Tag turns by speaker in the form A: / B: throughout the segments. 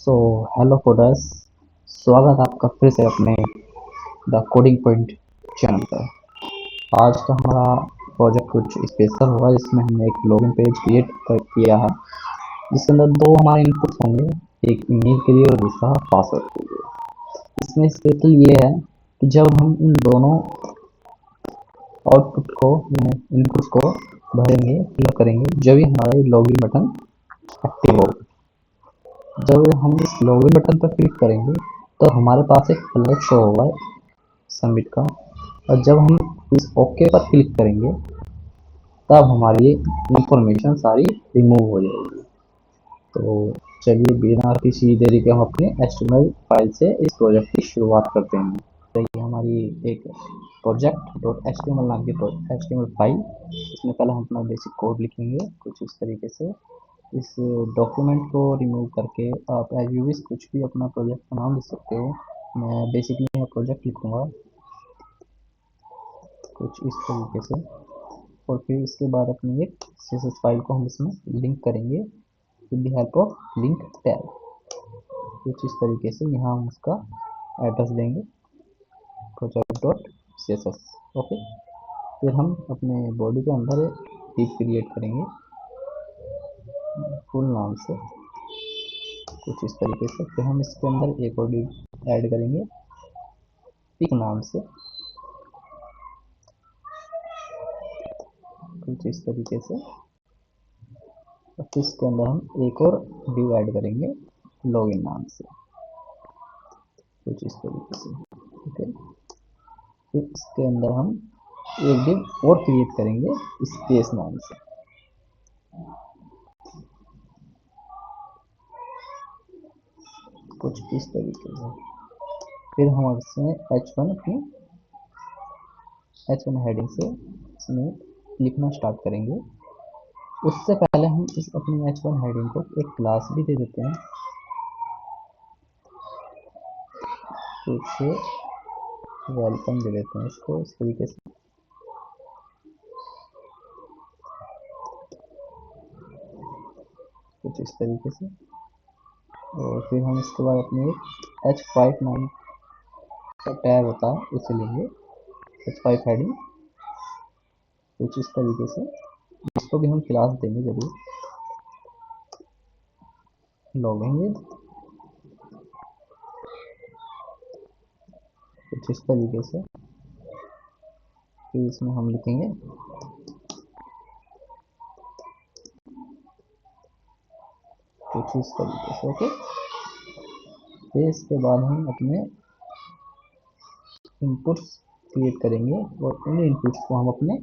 A: So hello coders, स्वागत है आपका फिर से अपने द कोडिंग पॉइंट चैनल पर। आज का हमारा प्रोजेक्ट कुछ स्पेशल होगा, जिसमें हमने एक लॉगिन पेज किया है, जिसके अंदर दो हमारे इनपुट्स होंगे, एक ईमेल के लिए और दूसरा पासवर्ड के लिए। इसमें स्पेशल ये है कि जब हम इन दोनों आउटपुट को इनपुट्स को भरेंगे, फिल करेंगे, जब ही हमारा लॉगिन बटन एक्टिव होगा। जब हम इस लॉगिन बटन पर क्लिक करेंगे तो हमारे पास एक अलर्ट शो होगा सबमिट का, और जब हम इस ओके पर क्लिक करेंगे तब हमारी इंफॉर्मेशन सारी रिमूव हो जाएगी। तो चलिए बिना किसी देरी के हम अपने HTML फाइल से इस प्रोजेक्ट की शुरुआत करते हैं। तो ये हमारी एक प्रोजेक्ट डॉट HTML नाम की HTML फाइल, इसमें पहले हम अपना बेसिक कोड लिखेंगे कुछ इस तरीके से। इस डॉक्यूमेंट को रिमूव करके आप एज यू विश कुछ भी अपना प्रोजेक्ट का नाम लिख सकते हो। मैं बेसिकली प्रोजेक्ट लिखूँगा कुछ इस तरीके से, और फिर इसके बाद अपनी एक CSS फाइल को हम इसमें लिंक करेंगे with the help of link tag. कुछ इस तरीके से यहाँ हम उसका एड्रेस देंगे प्रोजेक्ट डॉट CSS। ओके, फिर हम अपने बॉडी के अंदर डिव क्रिएट करेंगे फुल नाम से कुछ इस तरीके से। फिर हम इसके अंदर एक और डिव ऐड करेंगे पिक नाम से कुछ इस तरीके से। और फिर इसके अंदर हम एक और डिव ऐड करेंगे लॉगिन नाम से कुछ इस तरीके से। ओके, फिर इसके अंदर हम एक डिव और क्रिएट करेंगे स्पेस नाम से कुछ इस तरीके से। फिर हम इसमें H1 हेडिंग से इसमें लिखना स्टार्ट करेंगे। उससे पहले हम इस अपनी H1 हेडिंग को एक क्लास भी दे देते हैं, कुछ वेलकम दे देते हैं इसको इस तरीके से। कुछ इस तरीके से। और फिर हम इसके बाद अपने एक H5 नाम का टैग होता है उसे लेंगे, H5 हेडिंग कुछ इस तरीके से। इसको भी हम क्लास देंगे जरूर, लॉगिन विद कुछ इस तरीके से। फिर इसमें हम लिखेंगे कुछ इस तरीके से। ओके, फिर इसके बाद हम अपने इनपुट्स क्रिएट करेंगे और उन इनपुट्स को हम अपने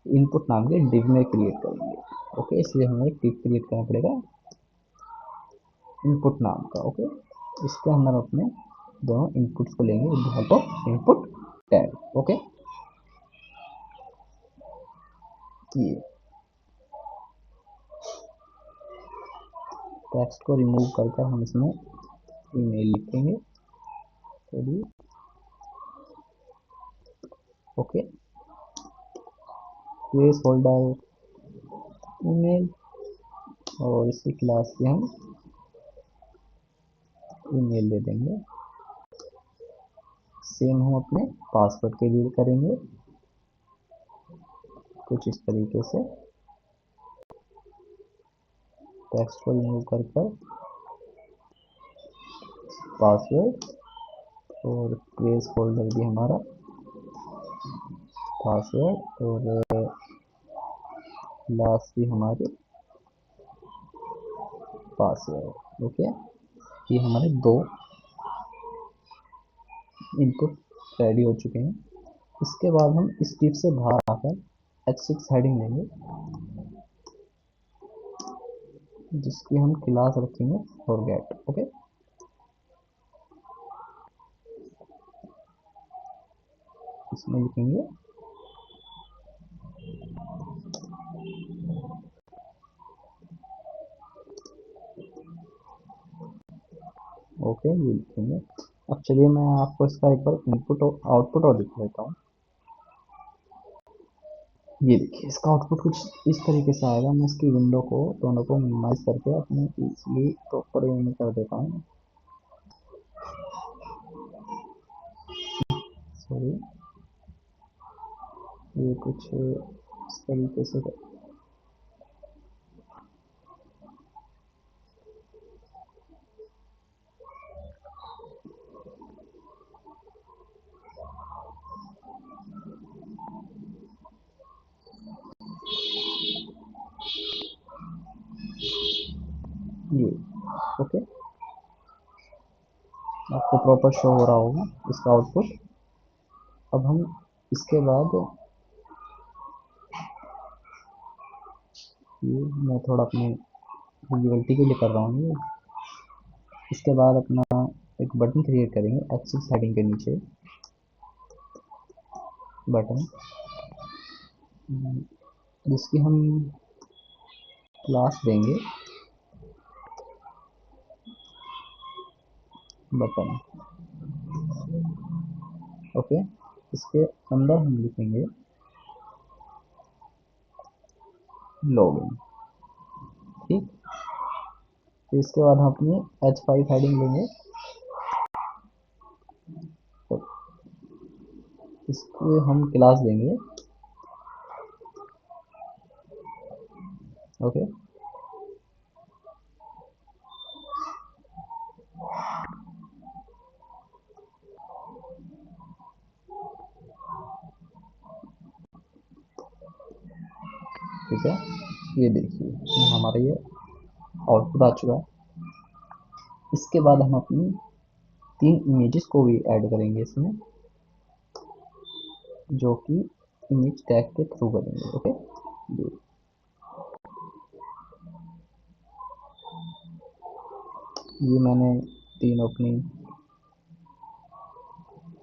A: इनपुट नाम के डिव में क्रिएट करेंगे। ओके, इसलिए हमें एक डिव क्रिएट करना पड़ेगा इनपुट नाम का। ओके, इसके अंदर अपने दोनों इनपुट्स को लेंगे with the help of input tag. Okay, ये टेक्स्ट को रिमूव करके हम इसमें ईमेल लिखेंगे। चलिए, ओके, प्लेस होल्डर ईमेल, और इसी क्लास से हम ईमेल दे देंगे। सेम हम अपने पासवर्ड के लिए करेंगे कुछ इस तरीके से। टेक्स्ट को रिमूव कर पासवर्ड, और प्लेस होल्डर भी हमारा पासवर्ड, और लास्ट भी हमारे पासवर्ड। ओके, ये हमारे दो इनपुट रेडी हो चुके हैं। इसके बाद हम इस टिप से बाहर आकर H6 हेडिंग लेंगे, जिसकी हम क्लास रखेंगे फॉरगेट। ओके, इसमें लिखेंगे ओके, ये लिखेंगे। अब चलिए मैं आपको इसका एक बार इनपुट और आउटपुट और दिखा देता हूँ। ये देखिए, इसका आउटपुट कुछ इस तरीके से आएगा। मैं इसकी विंडो को दोनों को मिनिमाइज करके अपने इजीली प्रॉपर वे में कर देता हूँ। सॉरी, ये कुछ इस तरीके से ये ओके, आपको प्रॉपर शो हो रहा होगा इसका आउटपुट। अब हम इसके बाद ये मैं थोड़ा अपने विजुअलिटी के लिए कर रहा हूँ ये। इसके बाद अपना एक बटन क्रिएट करेंगे एक्सेस हेडिंग के नीचे बटन, जिसकी हम क्लास देंगे बटन। ओके, इसके अंदर हम लिखेंगे लॉगिन। ठीक, तो इसके बाद हम अपनी H5 हेडिंग लेंगे, तो इसको हम क्लास देंगे। ओके, ठीक है, ये देखिए हमारा ये आउटपुट आ चुका है। इसके बाद हम अपनी 3 इमेजेस को भी ऐड करेंगे इसमें, जो कि इमेज टैग के थ्रू करेंगे। ओके, ये मैंने 3 अपनी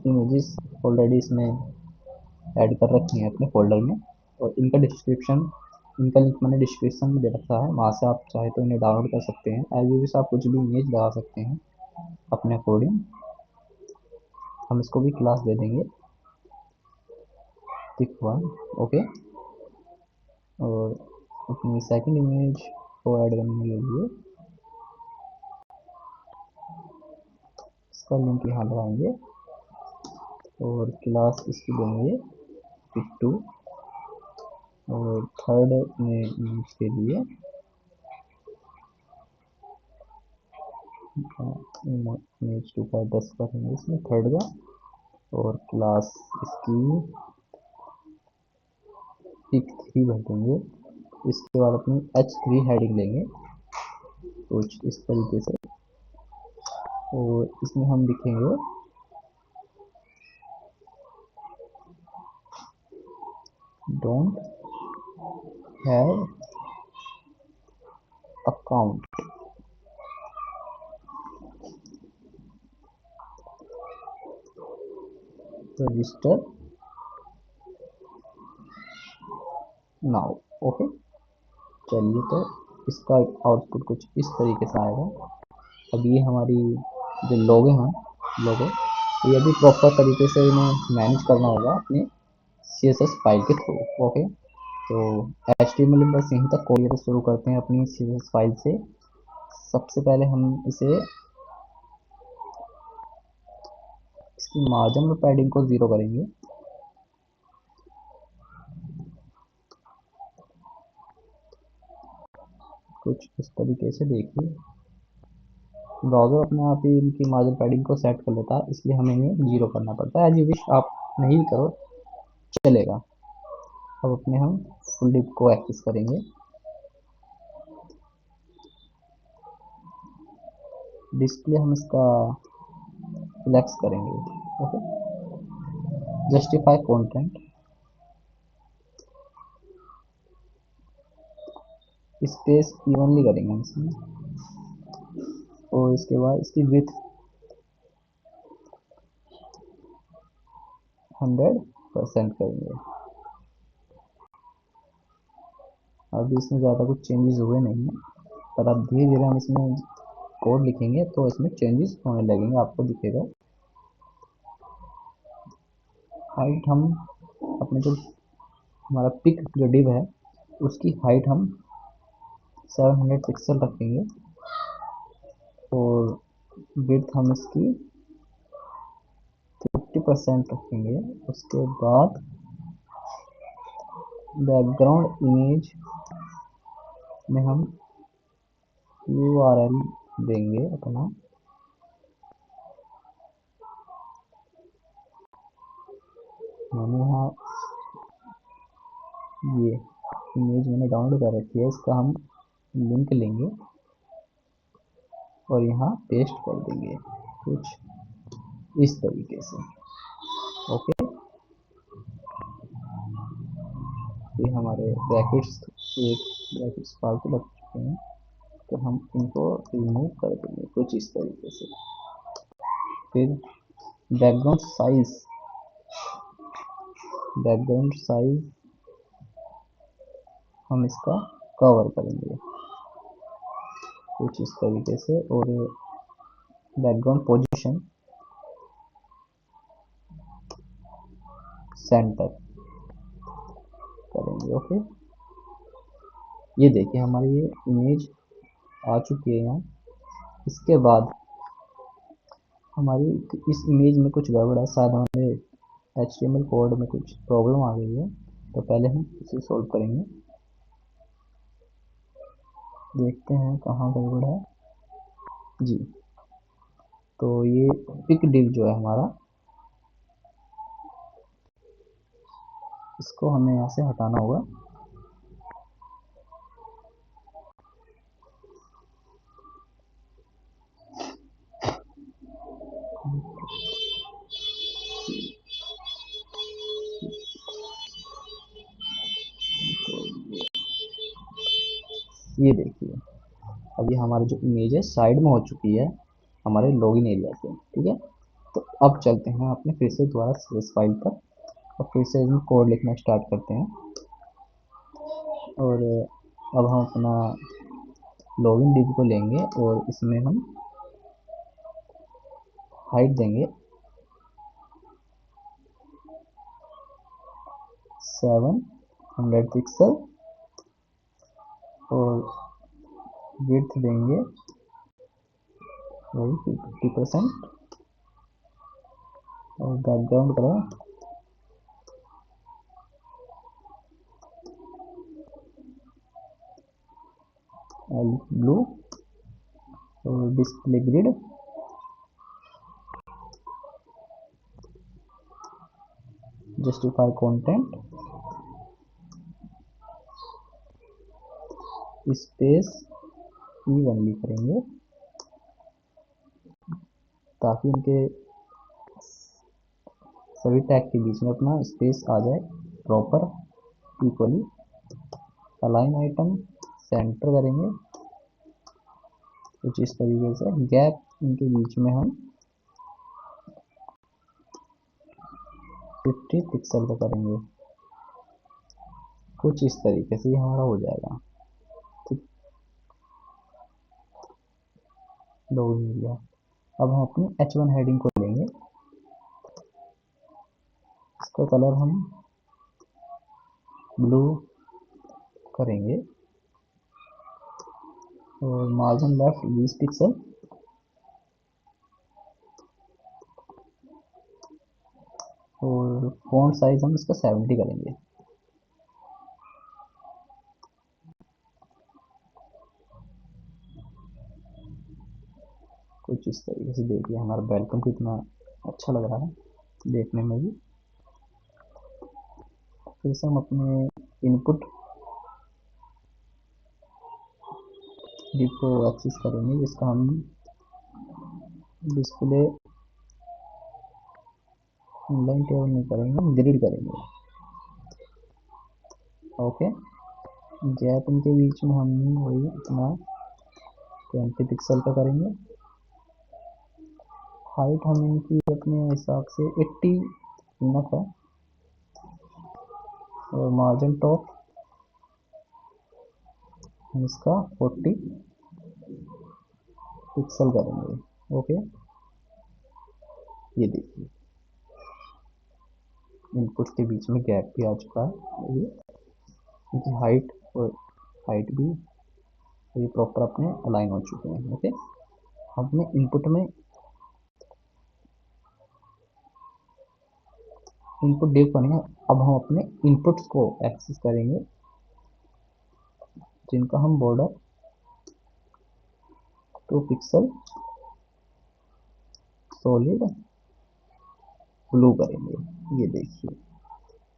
A: इमेजेस ऑलरेडी इसमें ऐड कर रखी हैं अपने फोल्डर में, और इनका लिंक मैंने डिस्क्रिप्शन में दे रखा है, वहाँ से आप चाहे तो इन्हें डाउनलोड कर सकते हैं। एज यूज आप कुछ भी इमेज लगा सकते हैं अपने अकॉर्डिंग। हम इसको भी क्लास दे देंगे pic1। ओके, और अपनी सेकंड इमेज को ऐड करने के लिए इसका लिंक यहाँ लगाएंगे और क्लास इसकी देंगे pic2। और थर्ड इमेज के लिए इमेज 2 का 10 करेंगे इसमें थर्ड का, और क्लास इसकी pic3 भर देंगे। इसके बाद अपनी H3 हेडिंग लेंगे कुछ इस तरीके से, और इसमें हम लिखेंगे don't have account register now. Okay, चलिए, तो इसका आउटपुट कुछ इस तरीके से आएगा। अब ये हमारी जो लोगो हैं, लोगो ये भी प्रॉपर तरीके से इन्हें मैनेज करना होगा अपने CSS फाइल के थ्रू। ओके, तो HTML बस यहीं तक कोरियर शुरू करते हैं अपनी CSS फाइल से। सबसे पहले हम इसकी मार्जिन और पैडिंग को 0 करेंगे। कुछ इस तरीके से देखिए, ब्राउज़र अपने आप ही इनकी मार्जिन पैडिंग को सेट कर लेता है, इसलिए हमें इन्हें 0 करना पड़ता है। एज यू विश, आप नहीं करो चलेगा। अब अपने हम फुल डिप को एक्सेस करेंगे। डिस्प्ले हम इसका फ्लेक्स करेंगे। Okay, justify content, space evenly करेंगे हम इसमें, और इसके बाद इसकी विड्थ 100% करेंगे। अभी इसमें ज़्यादा कुछ चेंजेस हुए नहीं है, पर अब धीरे धीरे हम इसमें कोड लिखेंगे तो इसमें चेंजेस होने लगेंगे, आपको दिखेगा। हाइट हम अपने जो हमारा पिक जो डिव है उसकी हाइट हम 700 पिक्सल रखेंगे, और विड्थ हम इसकी 50% रखेंगे। उसके बाद बैकग्राउंड इमेज में हम URL देंगे अपना, मैंने यहाँ ये इमेज मैंने डाउनलोड कर रखी है, इसका हम लिंक लेंगे और यहाँ पेस्ट कर देंगे कुछ इस तरीके से। ओके, ये हमारे ब्रैकेट्स फालतू लग चुके हैं, तो हम इनको रिमूव कर देंगे कुछ इस तरीके से। फिर बैकग्राउंड साइज हम इसका कवर करेंगे कुछ इस तरीके से, और बैकग्राउंड पोजीशन सेंटर करेंगे। ओके, ये देखिए हमारी ये इमेज आ चुकी है यहाँ। इसके बाद हमारी इस इमेज में कुछ गड़बड़ है, शायद हमारे HTML कोड में कुछ प्रॉब्लम आ गई है, तो पहले हम इसे सॉल्व करेंगे। देखते हैं कहाँ गड़बड़ है जी। तो ये पिक डिव जो है हमारा, इसको हमें यहाँ से हटाना होगा। ये देखिए अभी हमारी जो इमेज है साइड में हो चुकी है हमारे लॉगिन एरिया से। ठीक है, तो अब चलते हैं अपने फिर से दोबारा इस फाइल पर और फिर से इसमें कोड लिखना स्टार्ट करते हैं। और अब हम अपना लॉगिन डिव को लेंगे और इसमें हम हाइट देंगे 700 पिक्सल और विड्थ देंगे वही 50% और बैकग्राउंड कलर ब्लू और display grid justify content space evenly करेंगे ताकि इनके सभी टैग के बीच में अपना स्पेस आ जाए proper equally. Align item centre करेंगे कुछ इस तरीके से। गैप इनके बीच में हम 50 पिक्सल का करेंगे कुछ इस तरीके से, ये हमारा हो जाएगा। ठीक, लॉगिन एरिया। अब हम अपनी H1 हेडिंग को लेंगे, इसका कलर हम ब्लू करेंगे और मार्जिन लेफ्ट 20 पिक्सल और फॉन्ट साइज हम इसका 70 करेंगे। कुछ इस तरीके से देखिए हमारा वेलकम कितना अच्छा लग रहा है देखने में भी। फिर से हम अपने इनपुट डिव को एक्सेस करेंगे, जिसका हम डिस्प्ले ऑनलाइन टेबल नहीं करेंगे, हम ग्रिड करेंगे। ओके, गैप इनके बीच में हम वही अपना 20 पिक्सल का करेंगे। हाइट हम इनकी अपने हिसाब से 80 इनफ है और मार्जिन टॉप हम इसका 40 पिक्सल करेंगे। ओके, ये देखिए इनपुट के बीच में गैप भी आ चुका है, ये हाइट और हाइट भी ये प्रॉपर अपने अलाइन हो चुके हैं। ओके, हमने इनपुट में इनपुट डिव करेंगे। अब हम अपने इनपुट्स को एक्सेस करेंगे, जिनका हम बॉर्डर 2 पिक्सल सॉलिड ब्लू करेंगे। ये देखिए,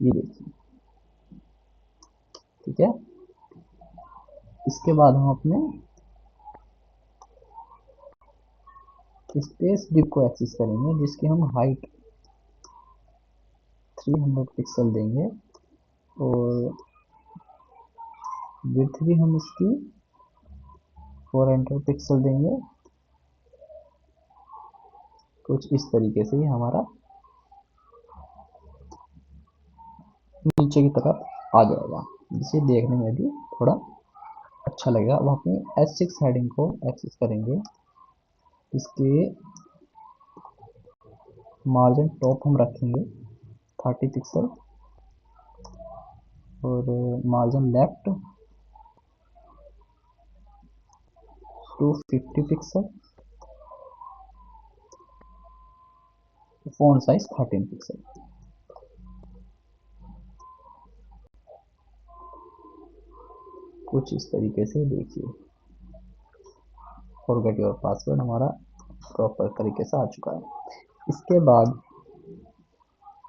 A: ये देखिए, ठीक है। इसके बाद हम अपने स्पेस डिव को एक्सेस करेंगे, जिसकी हम हाइट 300 पिक्सल देंगे और विड्थ भी हम इसकी 400 पिक्सल देंगे। कुछ इस तरीके से ये हमारा नीचे की तरफ आ जाएगा, जिसे देखने में भी थोड़ा अच्छा लगेगा। अब अपनी H6 हेडिंग को एक्सेस करेंगे। इसके मार्जिन टॉप हम रखेंगे 30 पिक्सल और margin left 250 pixel, font size 13 pixel. कुछ इस तरीके से देखिए, फॉरगेट योर पासवर्ड हमारा प्रॉपर तरीके से आ चुका है। इसके बाद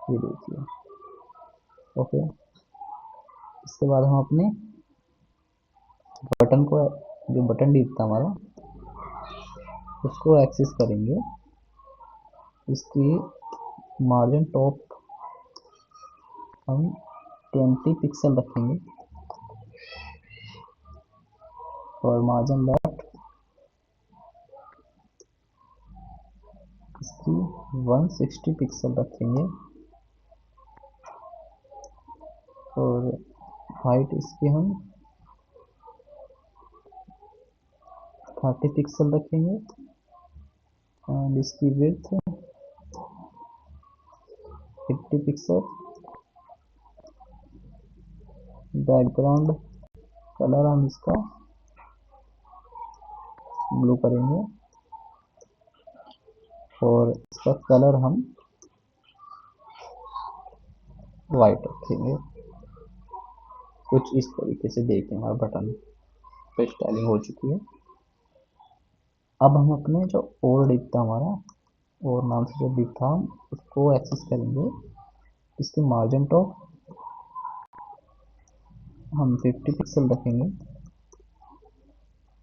A: ये देखिए, ओके। इसके बाद हम अपने बटन को, जो बटन डिव था हमारा, उसको एक्सेस करेंगे। इसकी मार्जिन टॉप हम 20 पिक्सल रखेंगे और मार्जिन लेफ्ट इसकी 160 पिक्सल रखेंगे और हाइट इसकी हम 30 पिक्सल रखेंगे एंड इसकी विड्थ 50 पिक्सल। बैकग्राउंड कलर हम इसका ब्लू करेंगे और इसका कलर हम वाइट रखेंगे। कुछ इस तरीके से देखिए, हमारा बटन पे स्टाइलिंग हो चुकी है। अब हम अपने जो और डिव था हमारा, और नाम से जो डिव था, हम उसको एक्सेस करेंगे। इसकी मार्जिन टॉप हम 50 पिक्सल रखेंगे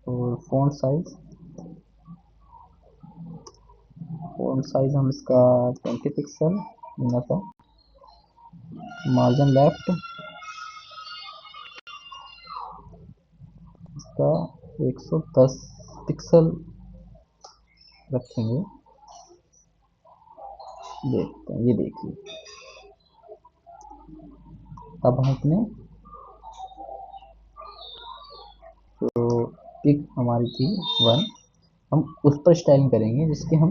A: और फ़ॉन्ट साइज हम इसका 20 पिक्सल इनफ है। मार्जिन लेफ्ट इसका 110 पिक्सल रखेंगे। देखते हैं, ये देखिए। अब हम अपने जो पिक हमारी थी 1, हम उस पर स्टाइलिंग करेंगे, जिसके हम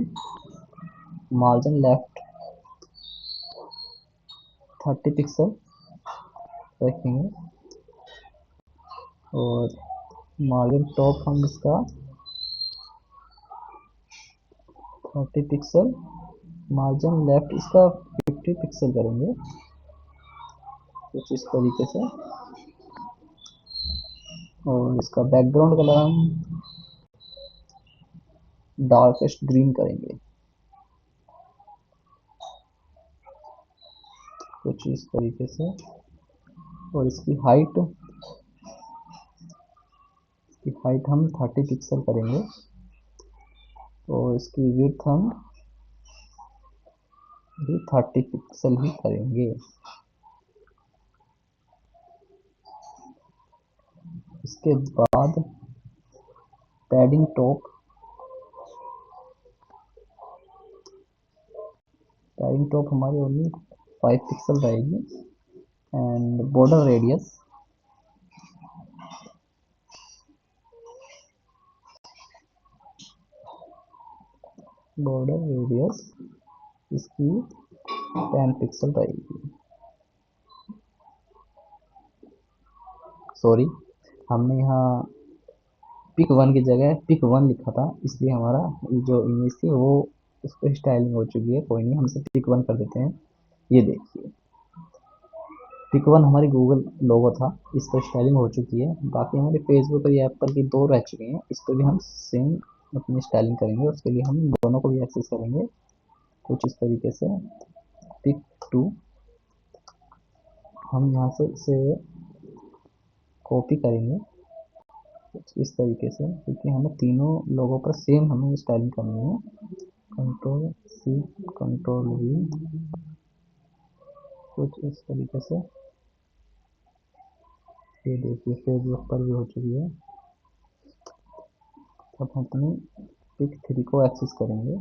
A: मार्जिन लेफ्ट 30 पिक्सल रखेंगे और मार्जिन टॉप हम इसका 30 पिक्सल, मार्जिन लेफ्ट इसका 50 पिक्सल करेंगे। कुछ इस तरीके से। और इसका बैकग्राउंड कलर हम डार्केस्ट ग्रीन करेंगे। कुछ इस तरीके से। और इसकी हाइट हम 30 पिक्सल करेंगे और इसकी विड्थ हम भी 30 पिक्सल ही करेंगे। इसके बाद पैडिंग टॉप हमारी ओनली 5 पिक्सल रहेगी एंड बॉर्डर रेडियस इसकी 10 पिक्सल रहेगी। सॉरी, हमने यहाँ पिक 1 की जगह पिक 1 लिखा था, इसलिए हमारा जो इमेज थी वो उस पर स्टाइलिंग हो चुकी है। कोई नहीं, हम इसे पिक 1 कर देते हैं। ये देखिए, पिक वन हमारी गूगल लोगो था, इस पर स्टाइलिंग हो चुकी है। बाकी हमारे फेसबुक और एप्पल की दो रह चुकी हैं, इस पर भी हम सेम अपनी स्टाइलिंग करेंगे। उसके लिए हम दोनों को भी एक्सेस करेंगे कुछ इस तरीके से। पिक टू हम यहाँ से इसे कॉपी करेंगे कुछ इस तरीके से, क्योंकि हमें तीनों लोगों पर सेम हमें स्टाइलिंग करनी है। कंट्रोल सी, कंट्रोल वी, कुछ इस तरीके से। ये देखिए फेसबुक पर भी हो चुकी है। अब हम अपनी पिक थ्री को एक्सेस करेंगे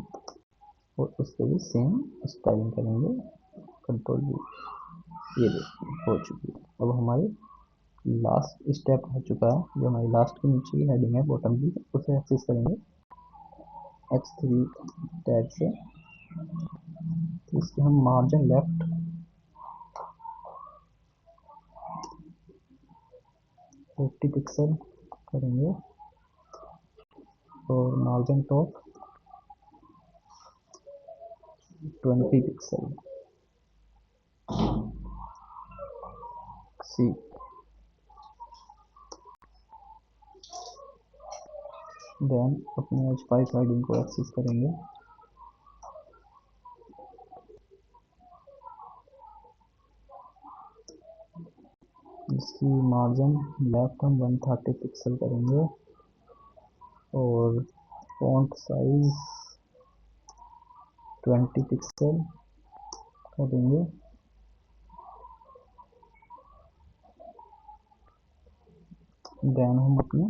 A: और उस पर भी सेम स्टाइलिंग करेंगे। कंट्रोल वी, ये देखिए हो चुकी है। अब हमारी लास्ट स्टेप हो चुका है, जो हमारी लास्ट के नीचे की हेडिंग है बॉटम की, उसे एक्सेस करेंगे H3 टैग से। तो इसके हम मार्जिन लेफ्ट 50 पिक्सल करेंगे और मार्जिन टॉप 20 पिक्सल। सी देन अपने H5 हेडिंग को एक्सेस करेंगे। इसकी मार्जिन लेफ्ट हम 130 पिक्सल करेंगे और फॉन्ट साइज 20 पिक्सल करेंगे। देन हम अपने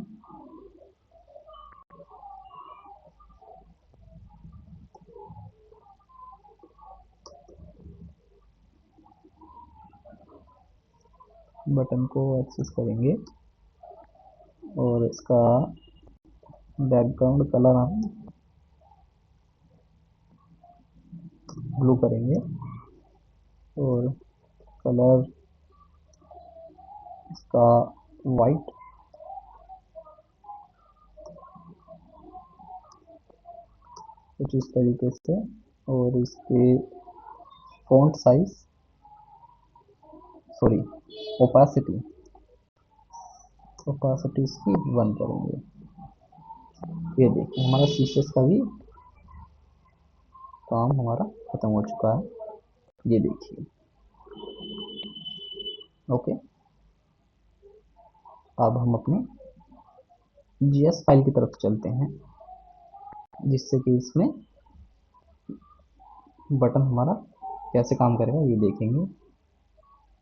A: बटन को एक्सेस करेंगे और इसका बैकग्राउंड कलर हम ब्लू करेंगे और कलर इसका वाइट, कुछ इस तरीके से। और इसके फॉन्ट साइज सॉरी ओपासिटी इसकी 1 करेंगे। ये देखिए हमारा शीशे का भी काम हमारा खत्म हो चुका है, ये देखिए। ओके, अब हम अपने जीएस फाइल की तरफ चलते हैं, जिससे कि इसमें बटन हमारा कैसे काम करेगा ये देखेंगे।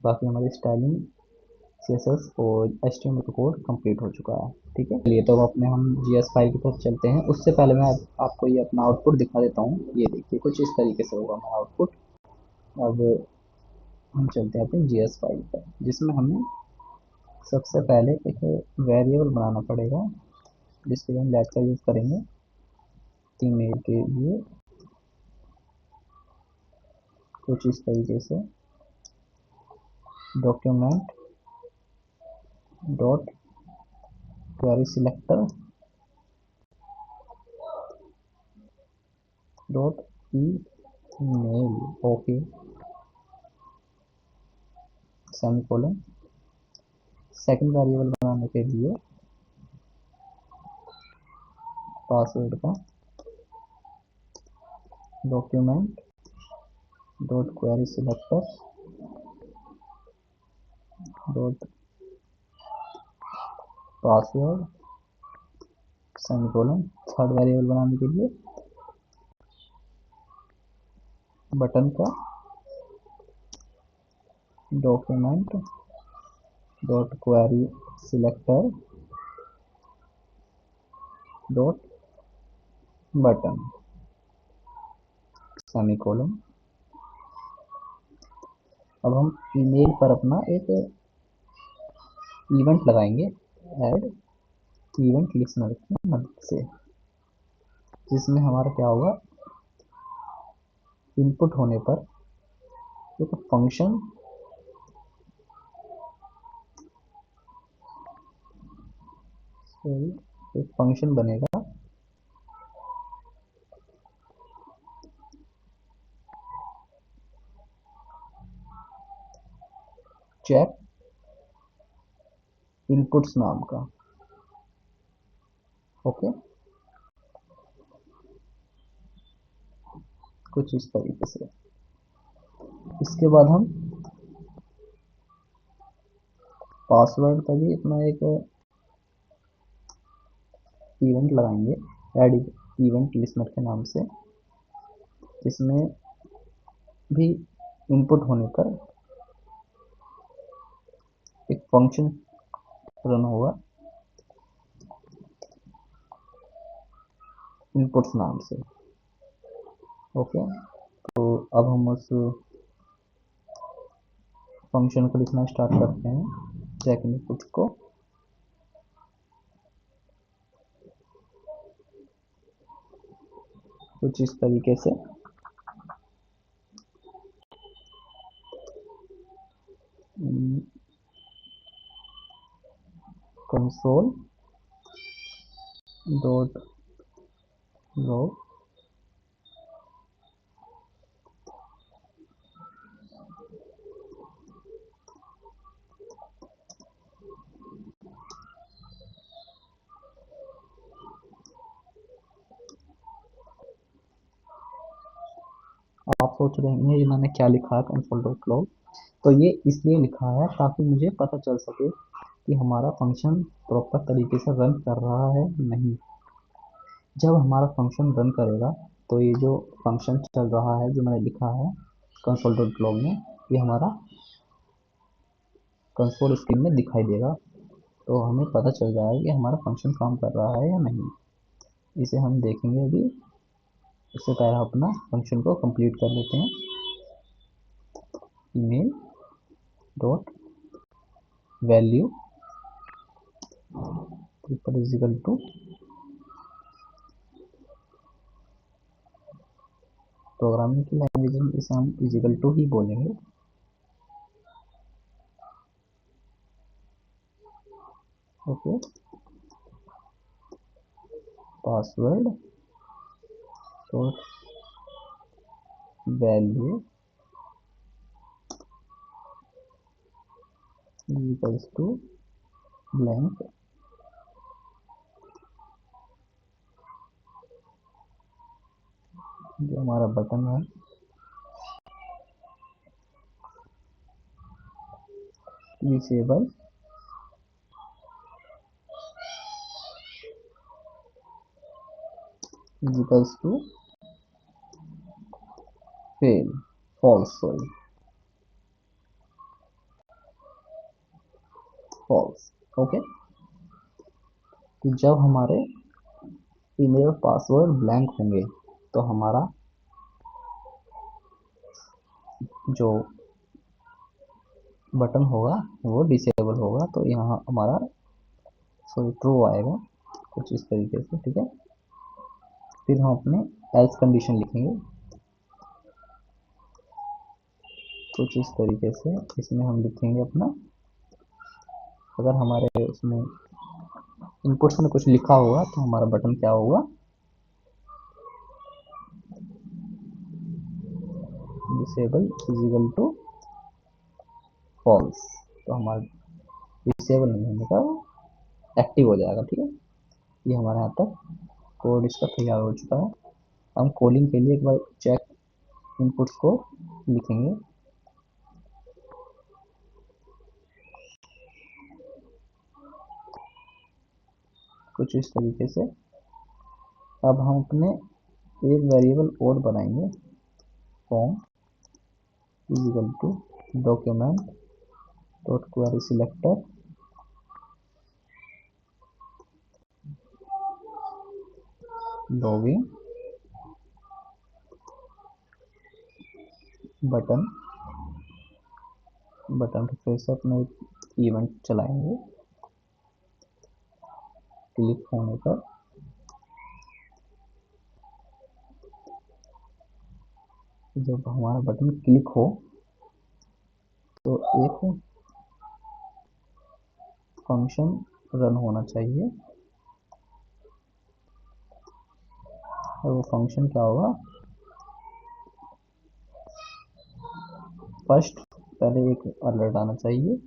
A: बाकी हमारी स्टाइलिंग CSS और HTML का कोड कंप्लीट हो चुका है। ठीक है, चलिए तो अपने हम जीएस फाइल की तरफ चलते हैं। उससे पहले मैं आपको ये अपना आउटपुट दिखा देता हूँ। ये देखिए कुछ इस तरीके से होगा हमारा आउटपुट। अब हम चलते हैं अपनी जीएस फाइल पर, जिसमें हमें सबसे पहले एक वेरिएबल बनाना पड़ेगा, जिसके लिए हम लेट का यूज़ करेंगे ईमेल के लिए। कुछ इस तरीके से document dot query selector dot email, okay, semicolon. Second variable बनाने के लिए पासवर्ड का document dot query selector dot password semicolon. Third variable बनाने के लिए बटन का document dot query selector dot button semicolon. अब हम ईमेल पर अपना एक इवेंट लगाएंगे ऐड इवेंट लिसनर की मदद से, जिसमें हमारा क्या होगा, इनपुट होने पर एक फंक्शन बनेगा चेक इनपुट्स नाम का। ओके, कुछ इस तरीके से। इसके बाद हम पासवर्ड का भी अपना एक इवेंट लगाएंगे, ऐड इवेंट लिस्नर के नाम से, जिसमें भी इनपुट होने पर एक फंक्शन रन होगा इनपुट्स नाम से। ओके, तो अब हम उस फंक्शन को लिखना स्टार्ट करते हैं, चेक इनपुट को। कुछ इस तरीके से। कंसोल डॉट लॉग आप सोच रहे हैं ये मैंने क्या लिखा है कंसोल डॉट लॉग। तो ये इसलिए लिखा है ताकि मुझे पता चल सके कि हमारा फंक्शन प्रॉपर तरीके से रन कर रहा है नहीं। जब हमारा फंक्शन रन करेगा तो ये जो फंक्शन चल रहा है जो मैंने लिखा है कंसोल डॉट लॉग में, ये हमारा कंसोल स्क्रीन में दिखाई देगा। तो हमें पता चल जाएगा कि हमारा फंक्शन काम कर रहा है या नहीं। इसे हम देखेंगे अभी। इससे पहले अपना फंक्शन को कंप्लीट कर लेते हैं। Email dot value is equal to programming की लैंग्वेज में इसे हम इजिकल टू ही बोलेंगे। Okay, password dot value equals to blank. जो हमारा बटन है disable equals to fail false, sorry false. Okay, तो जब हमारे ईमेल और पासवर्ड ब्लैंक होंगे तो हमारा जो बटन होगा वो डिसेबल होगा। तो यहाँ हमारा सॉरी ट्रू आएगा, कुछ इस तरीके से। ठीक है, फिर हम अपने एल्स कंडीशन लिखेंगे कुछ इस तरीके से। इसमें हम लिखेंगे अपना, अगर हमारे उसमें इनपुट्स में कुछ लिखा होगा तो हमारा बटन क्या होगा, डिसेबल इजिकल टू फॉल्स। तो हमारा डिसेबल नहीं होने का एक्टिव हो जाएगा। ठीक है, ये हमारे यहाँ तक कोड इसका तैयार हो चुका है। हम कॉलिंग के लिए एक बार चेक इनपुट्स को लिखेंगे। कुछ इस तरीके से। अब हम अपने एक वेरिएबल और बनाएंगे, form equal to document dot query selector login button. Button पे फिर से अपने इवेंट चलाएंगे। क्लिक होने पर जब हमारा बटन क्लिक हो तो एक फंक्शन रन होना चाहिए। और वो फंक्शन क्या होगा, फर्स्ट पहले एक अलर्ट आना चाहिए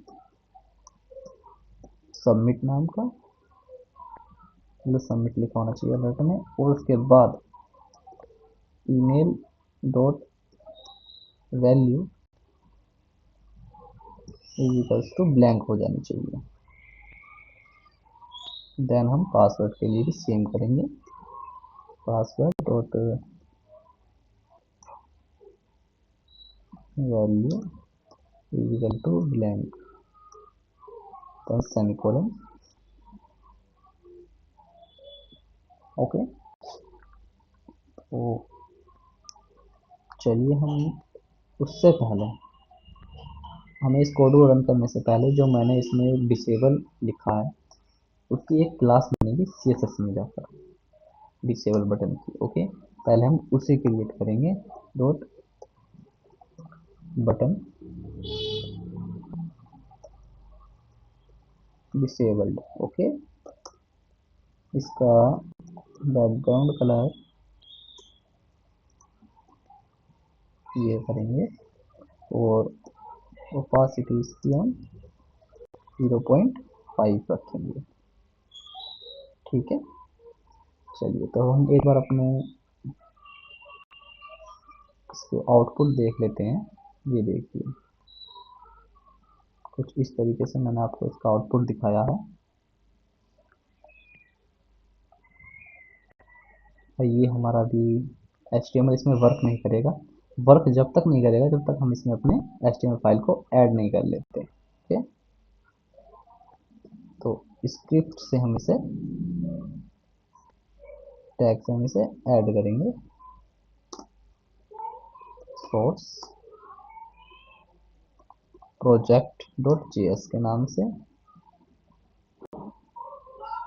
A: सबमिट नाम का, मतलब सबमिट लिखा होना चाहिए अलर्ट में, और उसके बाद email dot value equals to blank हो जानी चाहिए। देन हम पासवर्ड के लिए भी सेम करेंगे, password dot value equal to blank, then semicolon. Okay, तो चलिए हम उससे पहले हमें इस कोड को रन करने से पहले जो मैंने इसमें डिसेबल लिखा है उसकी एक क्लास बनेगी CSS में जाकर, डिसेबल बटन की। ओके, पहले हम उसे क्रिएट करेंगे, डॉट बटन डिसेबल्ड। ओके, इसका बैकग्राउंड कलर ये करेंगे और ओपासिटी इसकी हम 0.5 रखेंगे। ठीक है, चलिए तो हम एक बार अपने इसके आउटपुट देख लेते हैं। ये देखिए कुछ इस तरीके से मैंने आपको इसका आउटपुट दिखाया है। और ये हमारा भी HTML इसमें वर्क नहीं करेगा, वर्क जब तक नहीं करेगा जब तक हम इसमें अपने HTML फाइल को ऐड नहीं कर लेते। ठीक है, तो स्क्रिप्ट से हम इसे टैग से हम इसे ऐड करेंगे, सोर्स प्रोजेक्ट डॉट JS के नाम से।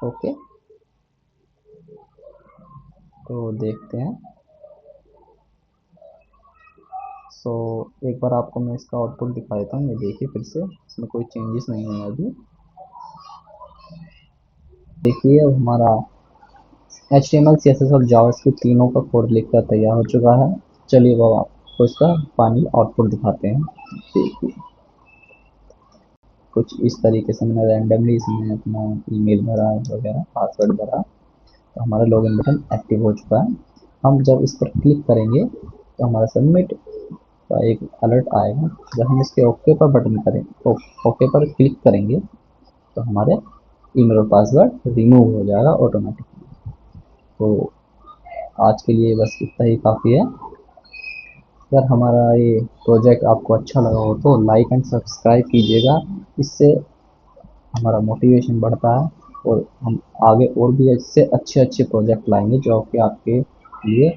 A: ओके, तो देखते हैं। सो एक बार आपको मैं इसका आउटपुट दिखा देता हूँ। ये देखिए फिर से इसमें कोई चेंजेस नहीं हुए अभी। देखिए अब हमारा HTML CSS और जावास्क्रिप्ट तीनों का कोड लिखकर तैयार हो चुका है। चलिए अब आपको इसका फाइनल आउटपुट दिखाते हैं। देखिए कुछ इस तरीके से मैंने रैंडमली इसमें अपना ईमेल भरा वगैरह, पासवर्ड भरा, तो हमारा लॉगिन बटन एक्टिव हो चुका है। हम जब इस पर क्लिक करेंगे तो हमारा सबमिट का एक अलर्ट आएगा। जब हम इसके ओके पर बटन करें, ओके पर क्लिक करेंगे तो हमारे ईमेल और पासवर्ड रिमूव हो जाएगा ऑटोमेटिकली। तो आज के लिए बस इतना ही काफ़ी है। अगर हमारा ये प्रोजेक्ट आपको अच्छा लगा हो तो लाइक एंड सब्सक्राइब कीजिएगा, इससे हमारा मोटिवेशन बढ़ता है और हम आगे और भी इससे अच्छे अच्छे प्रोजेक्ट लाएंगे जो कि आपके लिए